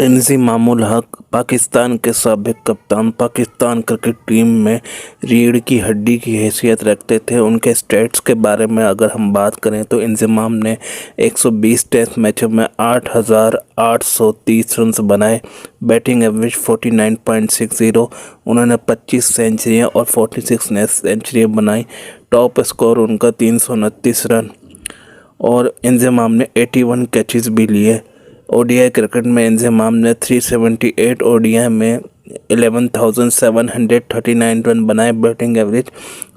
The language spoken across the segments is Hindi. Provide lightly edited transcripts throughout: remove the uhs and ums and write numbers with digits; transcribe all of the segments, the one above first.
इंजमामुल हक पाकिस्तान के साबिक कप्तान पाकिस्तान क्रिकेट टीम में रीढ़ की हड्डी की हैसियत रखते थे। उनके स्टैट्स के बारे में अगर हम बात करें तो इंजमाम ने 120 टेस्ट मैचों में 8,830 रन बनाए। Batting average 49.60। उन्होंने 25 सेंचुरियां और 46 सेंचुरियां बनाई। टॉप स्कोर उनका 329 रन और इंजमाम ने 81 कैचेस भी लिए। ओडीआई क्रिकेट में इंजमाम ने 378 ओडीआई में 11,739 रन बनाए। बैटिंग एवरेज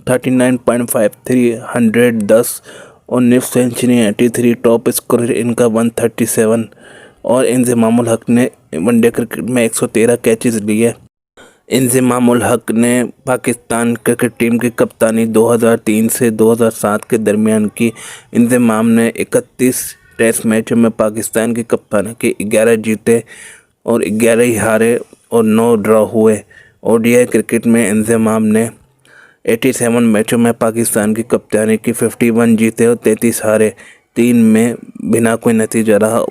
39.53, 110 और निफ्ट सेंचुरी 83। टॉप स्कोर इनका 137 और इंजमामुल हक ने वनडे क्रिकेट में 113 कैचेस लिए। इंजमामुल हक ने पाकिस्तान क्रिकेट टीम की कप्तानी 2003 से 2007 के दरमियान की। इंजमाम ने 31 टेस्ट मैचों में पाकिस्तान की कप्तानी की, 11 जीते और 11 ही हारे और 9 ड्रॉ हुए। ओडीआई क्रिकेट में इंजमाम ने 87 मैचों में पाकिस्तान की कप्तानी की, 51 जीते और 33 हारे, 3 में बिना कोई नतीजा रहा।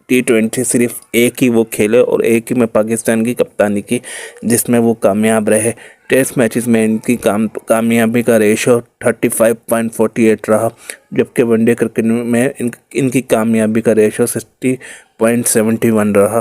T20 सिर्फ एक ही वो खेले और एक ही में पाकिस्तान की कप्तानी की जिसमें वो कामयाब रहे। टेस्ट मैचेस में इनकी कामयाबी का रेशो 35.48 रहा, जबकि वनडे क्रिकेट में इनकी कामयाबी का रेशो 60.71 रहा।